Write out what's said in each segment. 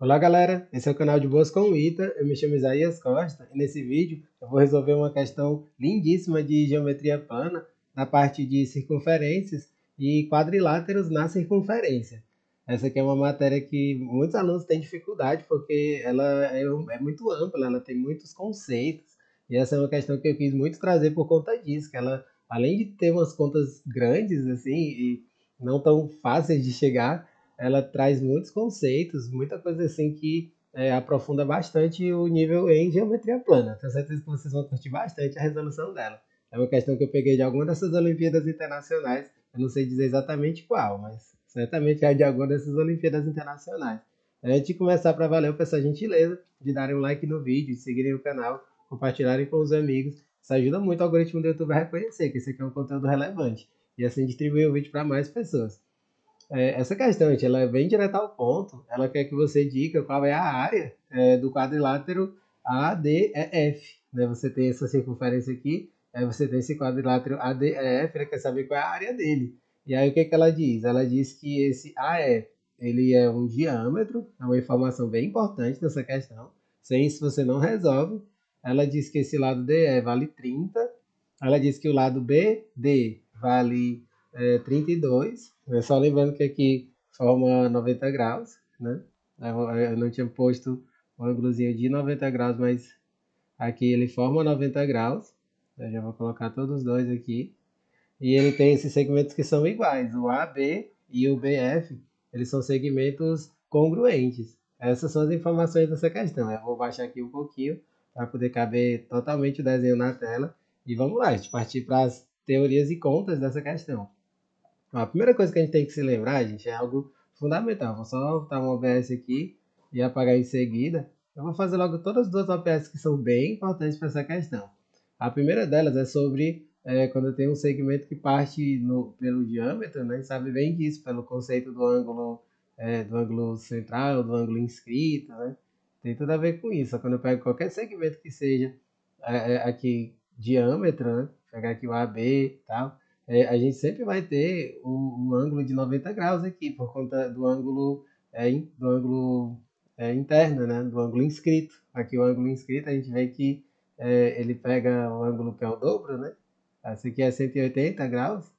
Olá galera, esse é o canal de Boas com o Ita, eu me chamo Isaías Costa e nesse vídeo eu vou resolver uma questão lindíssima de geometria plana na parte de circunferências e quadriláteros na circunferência. Essa aqui é uma matéria que muitos alunos têm dificuldade porque ela é muito ampla, ela tem muitos conceitos e essa é uma questão que eu quis muito trazer por conta disso, que ela, além de ter umas contas grandes assim e não tão fáceis de chegar, ela traz muitos conceitos, muita coisa assim que aprofunda bastante o nível em geometria plana. Tenho certeza que vocês vão curtir bastante a resolução dela. É uma questão que eu peguei de alguma dessas Olimpíadas Internacionais. Eu não sei dizer exatamente qual, mas certamente é de alguma dessas Olimpíadas Internacionais. Antes de começar para valer, eu peço a gentileza de darem um like no vídeo, de seguirem o canal, compartilharem com os amigos. Isso ajuda muito o algoritmo do YouTube a reconhecer que esse aqui é um conteúdo relevante e assim distribuir o vídeo para mais pessoas. Essa questão, gente, ela é bem direta ao ponto. Ela quer que você diga qual é a área do quadrilátero ADEF. Né? Você tem essa circunferência aqui, você tem esse quadrilátero ADEF, ela quer saber qual é a área dele. E aí o que, que ela diz? Ela diz que esse AE, ele é um diâmetro, é uma informação bem importante nessa questão. Sem isso você não resolve. Ela diz que esse lado DE vale 30. Ela diz que o lado BD vale 32. Só lembrando que aqui forma 90 graus, né? Eu não tinha posto o ângulozinho de 90 graus, mas aqui ele forma 90 graus. Eu já vou colocar todos os dois aqui. E ele tem esses segmentos que são iguais. O AB e o BF, eles são segmentos congruentes. Essas são as informações dessa questão. Eu vou baixar aqui um pouquinho para poder caber totalmente o desenho na tela. E vamos lá, a gente partir para as teorias e contas dessa questão. A primeira coisa que a gente tem que se lembrar, gente, é algo fundamental. Vou só botar um OBS aqui e apagar em seguida. Eu vou fazer logo todas as duas OBS que são bem importantes para essa questão. A primeira delas é sobre quando tem um segmento que parte pelo diâmetro, né? A gente sabe bem disso, pelo conceito do ângulo central, do ângulo inscrito, né? Tem tudo a ver com isso. Quando eu pego qualquer segmento que seja aqui diâmetro, né? Pegar aqui o AB e tal, a gente sempre vai ter um ângulo de 90 graus aqui, por conta do ângulo interno, né? Do ângulo inscrito. Aqui o ângulo inscrito a gente vê que ele pega o ângulo que é o dobro, né? Esse aqui é 180 graus,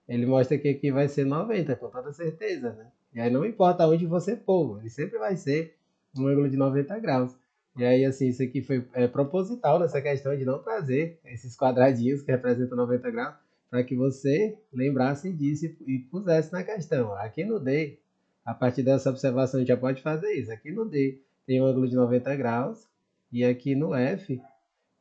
ele mostra que aqui vai ser 90, com toda certeza, né? E aí não importa onde você pôr, ele sempre vai ser um ângulo de 90 graus. E aí, assim, isso aqui foi proposital nessa questão de não trazer esses quadradinhos que representam 90 graus, para que você lembrasse disso e pusesse na questão. Aqui no D, a partir dessa observação, a gente já pode fazer isso. Aqui no D tem um ângulo de 90 graus, e aqui no F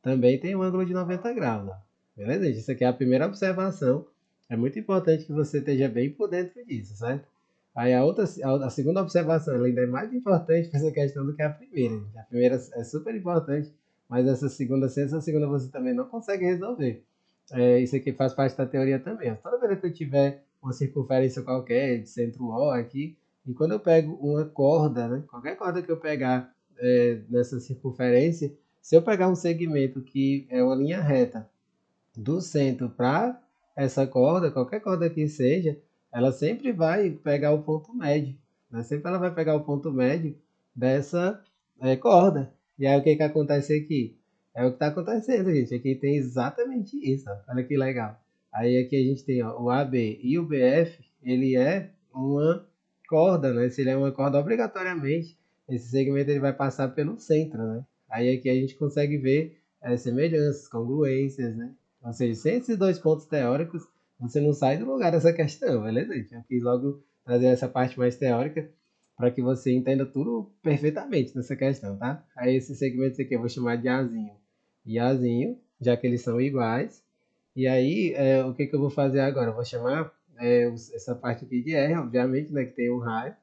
também tem um ângulo de 90 graus. Ó. Beleza? Isso aqui é a primeira observação. É muito importante que você esteja bem por dentro disso, certo? Aí a segunda observação, ela ainda é mais importante para essa questão do que a primeira. Gente. A primeira é super importante, mas sem essa segunda você também não consegue resolver. Isso aqui faz parte da teoria também. Toda vez que eu tiver uma circunferência qualquer, de centro O aqui, e quando eu pego uma corda, né, qualquer corda que eu pegar nessa circunferência, se eu pegar um segmento que é uma linha reta do centro para essa corda, qualquer corda que seja, ela sempre vai pegar o ponto médio. Né? Sempre ela vai pegar o ponto médio dessa corda. E aí o que, que acontece aqui? É o que está acontecendo, gente. Aqui tem exatamente isso. Ó. Olha que legal. Aí aqui a gente tem ó, o AB e o BF, ele é uma corda, né? Se ele é uma corda, obrigatoriamente, esse segmento ele vai passar pelo centro, né? Aí aqui a gente consegue ver semelhanças, congruências, né? Ou seja, sem esses dois pontos teóricos, você não sai do lugar dessa questão, beleza? Gente? Eu quis logo trazer essa parte mais teórica para que você entenda tudo perfeitamente nessa questão, tá? Aí esses segmentos aqui eu vou chamar de Azinho e Azinho, já que eles são iguais. E aí, o que, que eu vou fazer agora? Eu vou chamar essa parte aqui de R, obviamente, né, que tem um raio.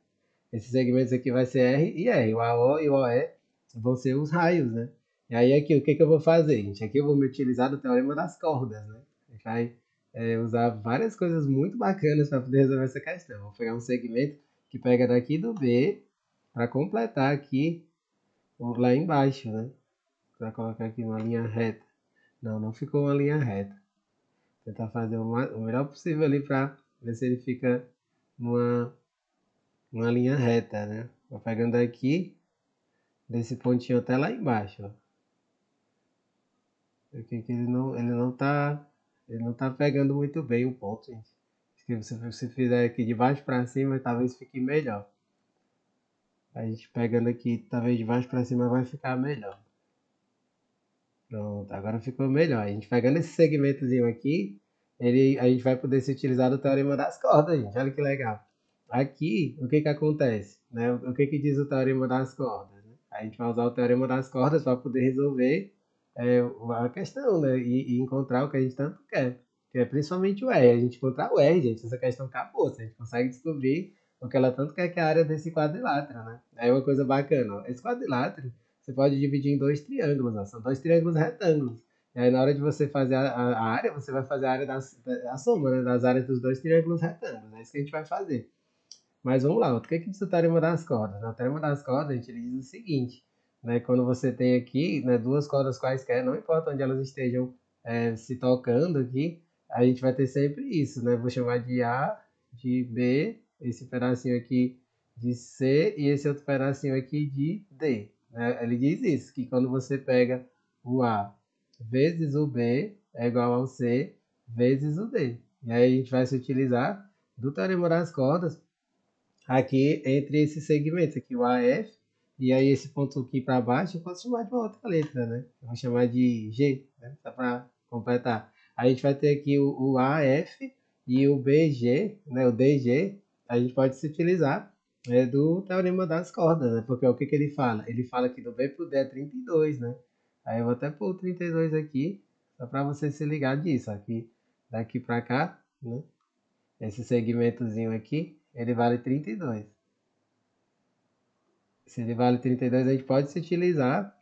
Esses segmentos aqui vai ser R e R. O AO e o OE vão ser os raios, né? E aí aqui, o que, que eu vou fazer, gente? Aqui eu vou me utilizar do teorema das cordas, né? A gente vai usar várias coisas muito bacanas para poder resolver essa questão. Vou pegar um segmento que pega daqui do B para completar aqui lá embaixo, né? Para colocar aqui uma linha reta. Não, não ficou uma linha reta. Vou tentar fazer o melhor possível ali para ver se ele fica numa linha reta, né? Vou pegando aqui, desse pontinho até lá embaixo, ó. Aqui que ele não tá pegando muito bem o ponto, gente. Se você fizer aqui de baixo para cima, talvez fique melhor. A gente pegando aqui, talvez de baixo para cima vai ficar melhor. Pronto, agora ficou melhor. A gente pegando esse segmentozinho aqui, a gente vai poder se utilizar do teorema das cordas, gente. Olha que legal. Aqui, o que que acontece? Né? O que que diz o teorema das cordas? Né? A gente vai usar o teorema das cordas para poder resolver a questão, né? E encontrar o que a gente tanto quer. Que é principalmente o R. A gente encontrar o R, gente, essa questão acabou. A gente consegue descobrir o que ela tanto quer, que é a área desse quadrilátero, né? É uma coisa bacana. Ó. Esse quadrilátero, você pode dividir em dois triângulos, ó. São dois triângulos retângulos. E aí, na hora de você fazer a área, você vai fazer a área a soma, né? Das áreas dos dois triângulos retângulos. É isso que a gente vai fazer. Mas vamos lá, o que que diz o teorema das cordas? O teorema das cordas, a gente ele diz o seguinte, né? Quando você tem aqui, né, duas cordas quaisquer, não importa onde elas estejam se tocando aqui, a gente vai ter sempre isso, né? Vou chamar de A, de B, esse pedacinho aqui de C e esse outro pedacinho aqui de D. Né? Ele diz isso, que quando você pega o A vezes o B é igual ao C vezes o D. E aí a gente vai se utilizar do teorema das cordas aqui entre esses segmentos aqui, o AF, e aí esse ponto aqui para baixo eu posso chamar de uma outra letra, né? Eu vou chamar de G, né? Só para completar. A gente vai ter aqui o AF e o BG, né? O DG, a gente pode se utilizar do teorema das cordas, né? Porque o que que ele fala? Ele fala que do B para o D é 32, né? Aí eu vou até pôr o 32 aqui, só para você se ligar disso, aqui, daqui para cá, né? Esse segmentozinho aqui, ele vale 32. Se ele vale 32, a gente pode se utilizar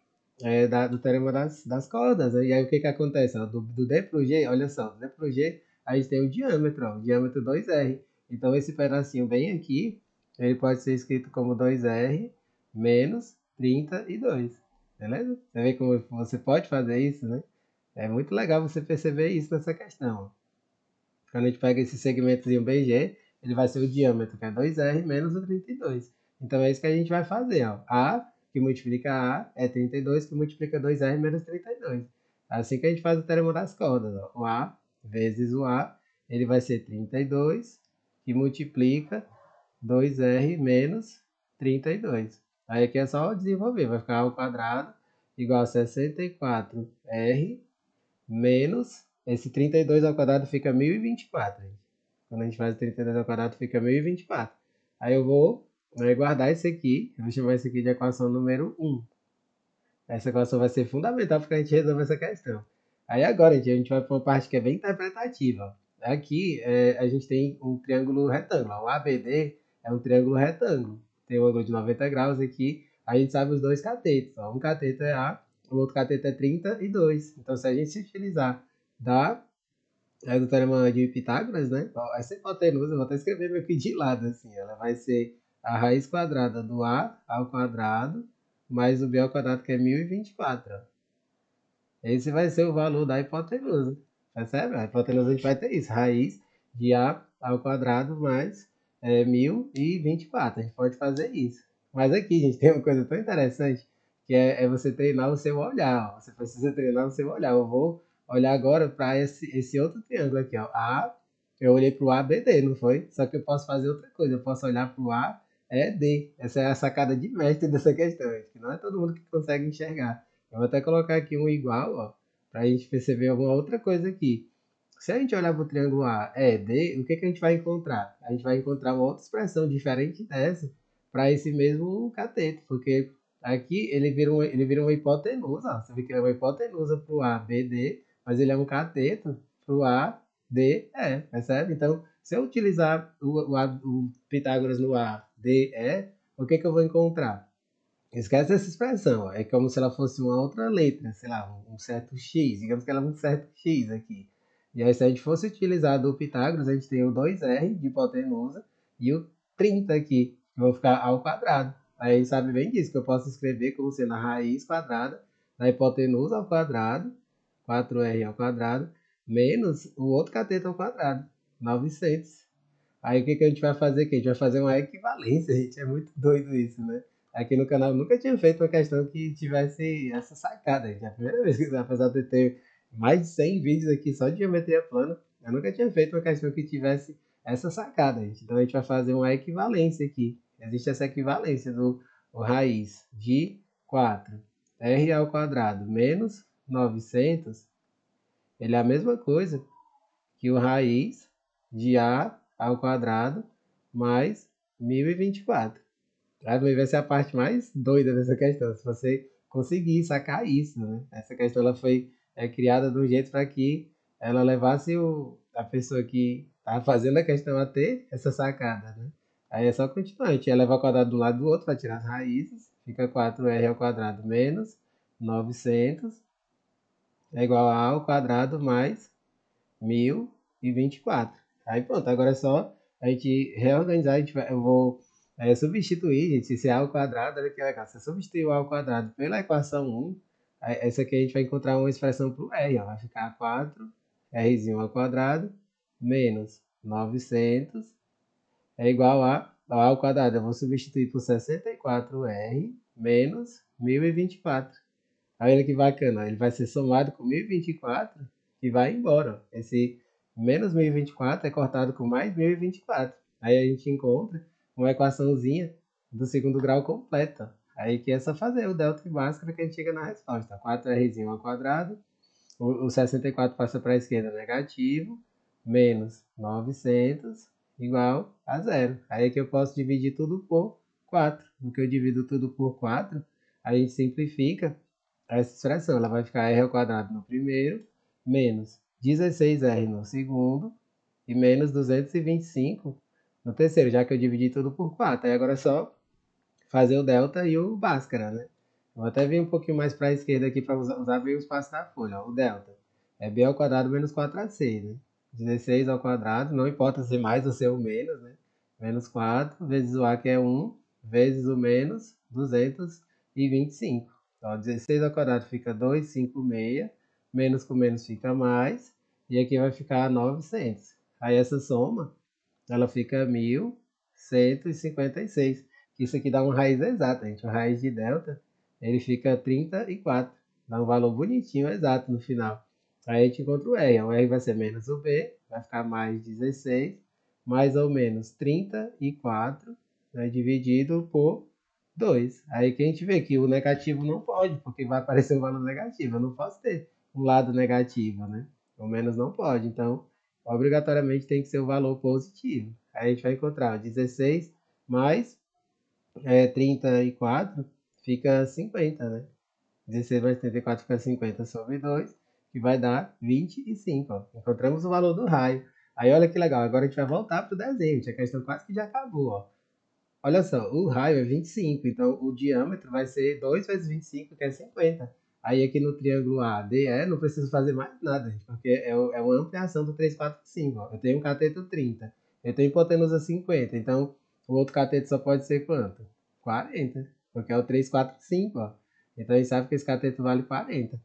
do teorema das cordas. Né? E aí o que que acontece? Ó, do D para o G, olha só, do D para o G, a gente tem o diâmetro, ó, o diâmetro 2R. Então esse pedacinho bem aqui, ele pode ser escrito como 2R menos 32. Beleza? Você vê como você pode fazer isso, né? É muito legal você perceber isso nessa questão. Quando a gente pega esse segmentozinho BG, ele vai ser o diâmetro, que é 2R menos o 32. Então é isso que a gente vai fazer. Ó. A que multiplica A é 32, que multiplica 2R menos 32. Assim que a gente faz o teorema das cordas. Ó. O A vezes o A, ele vai ser 32, que multiplica 2R menos 32. Aí aqui é só desenvolver. Vai ficar A ao quadrado igual a 64R menos esse 32 ao quadrado fica 1024. Quando a gente faz 32 ao quadrado fica 1024. Aí eu vou guardar esse aqui, eu vou chamar esse aqui de equação número 1. Essa equação vai ser fundamental para a gente resolver essa questão. Aí agora, gente, a gente vai para uma parte que é bem interpretativa. Aqui a gente tem um triângulo retângulo. O ABD é um triângulo retângulo. Tem um ângulo de 90 graus aqui. A gente sabe os dois catetos. Ó. Um cateto é A, o outro cateto é 32. Então, se a gente se utilizar da do teorema de Pitágoras, né? Ó, essa hipotenusa, eu vou até escrever meio que de lado, assim. Ela vai ser a raiz quadrada do A ao quadrado mais o B ao quadrado, que é 1024. Ó. Esse vai ser o valor da hipotenusa. Percebe? A hipotenusa a gente vai ter isso. Raiz de A ao quadrado mais 1024. A gente pode fazer isso. Mas aqui, gente, tem uma coisa tão interessante que é você treinar o seu olhar. Ó. Você precisa treinar o seu olhar. Eu vou olhar agora para esse outro triângulo aqui. Ó. Eu olhei para o ABD, não foi? Só que eu posso fazer outra coisa. Eu posso olhar para o AED. Essa é a sacada de mestre dessa questão. Que não é todo mundo que consegue enxergar. Eu vou até colocar aqui um igual, ó, para a gente perceber alguma outra coisa aqui. Se a gente olhar para o triângulo AED, o que, que a gente vai encontrar? A gente vai encontrar uma outra expressão diferente dessa para esse mesmo cateto, porque aqui ele vira uma hipotenusa. Ó. Você vê que ele é uma hipotenusa para o ABD, mas ele é um cateto para o ADE, percebe? Então, se eu utilizar o Pitágoras no ADE, o que, que eu vou encontrar? Esquece essa expressão, ó. É como se ela fosse uma outra letra, sei lá, um certo X, digamos que ela é um certo X aqui. E aí, se a gente fosse utilizar do Pitágoras, a gente tem o 2R de hipotenusa e o 30 aqui, que vão ficar ao quadrado. Aí a gente sabe bem disso, que eu posso escrever como sendo a raiz quadrada da hipotenusa ao quadrado, 4R ao quadrado, menos o outro cateto ao quadrado, 900. Aí o que que a gente vai fazer aqui? A gente vai fazer uma equivalência, gente. É muito doido isso, né? Aqui no canal eu nunca tinha feito uma questão que tivesse essa sacada, gente. É a primeira vez que, apesar de ter mais de 100 vídeos aqui só de geometria plana, eu nunca tinha feito uma questão que tivesse essa sacada, gente. Então a gente vai fazer uma equivalência aqui. Existe essa equivalência do raiz de 4r ao quadrado menos 900. Ele é a mesma coisa que o raiz de a ao quadrado mais 1024. Vai ser a parte mais doida dessa questão, se você conseguir sacar isso, né? Essa questão ela foi criada de um jeito para que ela levasse a pessoa que estava fazendo a questão a ter essa sacada, né? Aí é só continuar, a gente ia levar o quadrado do lado do outro para tirar as raízes, fica 4r ao quadrado menos 900 é igual a ao quadrado mais 1024. Aí pronto, agora é só a gente reorganizar, eu vou substituir, gente, esse a ao quadrado, olha que legal, você substituir o a ao quadrado pela equação 1, essa aqui a gente vai encontrar uma expressão para o r, ó, vai ficar 4rzinho ao quadrado menos 900 é igual ao ao quadrado, eu vou substituir por 64r menos 1024. Aí olha que bacana, ele vai ser somado com 1024 e vai embora. Esse menos 1024 é cortado com mais 1024. Aí a gente encontra uma equaçãozinha do segundo grau completa. Aí que é só fazer o delta e bhaskara que a gente chega na resposta. 4rzinho ao quadrado, o 64 passa para a esquerda negativo, menos 900 igual a zero. Aí é que eu posso dividir tudo por 4. No que eu divido tudo por 4, a gente simplifica essa expressão. Ela vai ficar r ao quadrado no primeiro, menos 16r no segundo e menos 225 no terceiro, já que eu dividi tudo por 4. Aí agora é só fazer o delta e o bhaskara, né? Vou até vir um pouquinho mais para a esquerda aqui para usar bem o espaço da folha. Ó. O delta é b ao quadrado menos 4ac, né? 16 ao quadrado, não importa se mais ou se é o menos, né? Menos 4 vezes o a que é 1, vezes o menos 225. Então, 16 ao quadrado fica 256, menos com menos fica mais, e aqui vai ficar 900. Aí essa soma, ela fica 1156. Isso aqui dá uma raiz exata, gente. A raiz de delta, ele fica 34. Dá um valor bonitinho, exato no final. Aí a gente encontra o R. O R vai ser menos o B, vai ficar mais 16, mais ou menos 34, né, dividido por 2. Aí que a gente vê que o negativo não pode, porque vai aparecer um valor negativo. Eu não posso ter um lado negativo, né? Pelo menos não pode. Então, obrigatoriamente tem que ser o valor positivo. Aí a gente vai encontrar 16 mais 34 fica 50, né? 16 mais 34 fica 50 sobre 2, que vai dar 25. Ó. Encontramos o valor do raio. Aí olha que legal, agora a gente vai voltar para o desenho, a questão quase que já acabou. Ó. Olha só, o raio é 25, então o diâmetro vai ser 2 vezes 25, que é 50. Aí aqui no triângulo ADE não preciso fazer mais nada, gente, porque é uma ampliação do 3, 4, 5. Ó. Eu tenho um cateto 30, eu tenho hipotenusa 50, então o outro cateto só pode ser quanto? 40, porque é o 3, 4, 5. Ó. Então a gente sabe que esse cateto vale 40.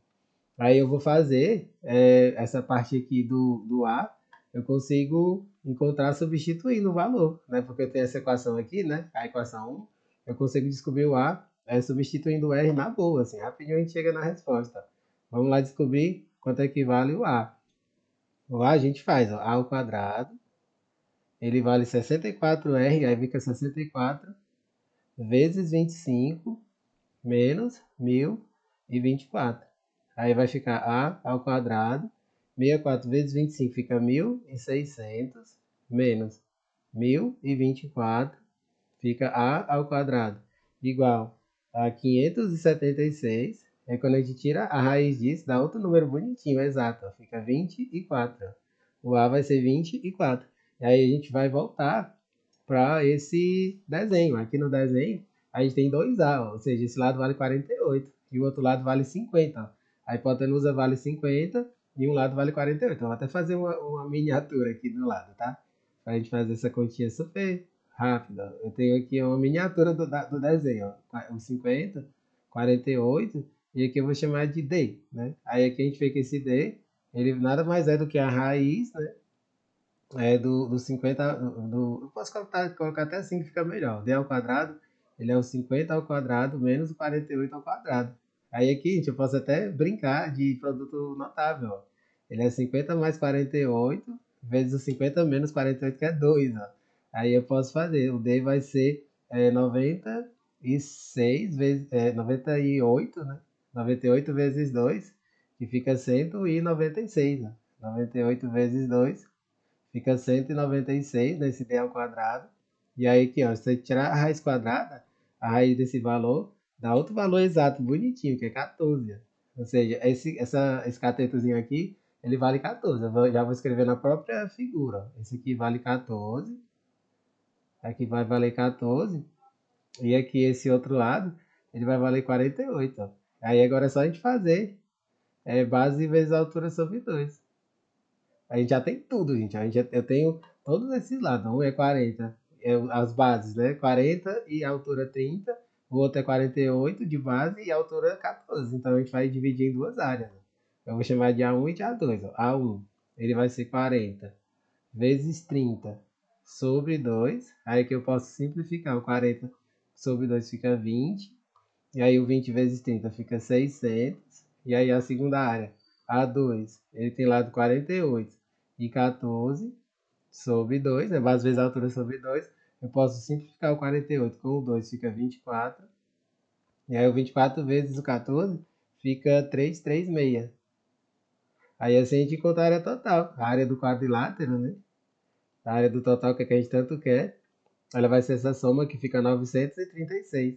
Aí eu vou fazer essa parte aqui do A, eu consigo encontrar substituindo o valor, né? Porque eu tenho essa equação aqui, né? A equação 1, eu consigo descobrir o A substituindo o R na boa, assim, rapidinho a gente chega na resposta. Vamos lá descobrir quanto equivale o A. O A a gente faz, ó, A ao quadrado, ele vale 64R, aí fica 64 vezes 25 menos 1024. Aí vai ficar A ao quadrado, 64 vezes 25 fica 1.600, menos 1024, fica A ao quadrado, igual a 576. É quando a gente tira a raiz disso, dá outro número bonitinho, exato, fica 24. O A vai ser 24. E aí a gente vai voltar para esse desenho. Aqui no desenho, a gente tem dois A, ou seja, esse lado vale 48 e o outro lado vale 50. Ó. A hipotenusa vale 50 e um lado vale 48. Então, vou até fazer uma miniatura aqui do lado, tá? Para a gente fazer essa continha super rápida. Eu tenho aqui uma miniatura do desenho, ó. O 50, 48, e aqui eu vou chamar de D, né? Aí aqui a gente vê que esse D, ele nada mais é do que a raiz, né? do 50, eu posso colocar até assim que fica melhor. D ao quadrado, ele é o 50 ao quadrado menos o 48 ao quadrado. Aí aqui, gente, eu posso até brincar de produto notável, ó. Ele é 50 mais 48 vezes o 50 menos 48, que é 2, ó. Aí eu posso fazer, o D vai ser 96 vezes, 98, né? 98 vezes 2, que fica 196, ó. 98 vezes 2 fica 196 nesse d ao quadrado. E aí aqui, ó, se você tirar a raiz quadrada, a raiz desse valor dá outro valor exato, bonitinho, que é 14. Ou seja, esse catetozinho aqui, ele vale 14. Já vou escrever na própria figura. Esse aqui vale 14. Aqui vai valer 14. E aqui esse outro lado, ele vai valer 48. Ó. Aí agora é só a gente fazer base vezes altura sobre 2. A gente já tem tudo, gente. Eu tenho todos esses lados. Um é 40, as bases, né? 40 e a altura 30. O outro é 48 de base e a altura 14. Então a gente vai dividir em duas áreas. Eu vou chamar de A1 e de A2. Ó. A1, ele vai ser 40 vezes 30 sobre 2. Aí que eu posso simplificar. O 40 sobre 2 fica 20. E aí o 20 vezes 30 fica 600. E aí a segunda área, A2, ele tem lado 48 e 14 sobre 2, né? Base vezes a altura sobre 2. Eu posso simplificar o 48 com o 2, fica 24. E aí o 24 vezes o 14 fica 336. Aí assim a gente encontra a área total, a área do quadrilátero, né? A área do total que a gente tanto quer. Ela vai ser essa soma que fica 936.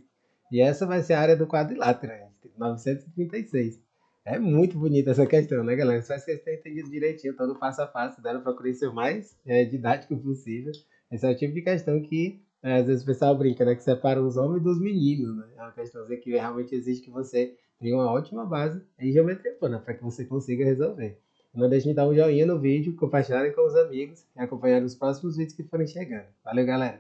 E essa vai ser a área do quadrilátero, gente. 936. É muito bonita essa questão, né, galera? Só que vocês tenham entendido direitinho, todo passo a passo dela. Procurei ser o mais didático possível. Esse é o tipo de questão que às vezes o pessoal brinca, né? Que separa os homens dos meninos, né? É uma questãozinha que realmente exige que você tenha uma ótima base em geometria plana para que você consiga resolver. Não deixe de dar um joinha no vídeo, compartilharem com os amigos e acompanhar os próximos vídeos que forem chegando. Valeu, galera!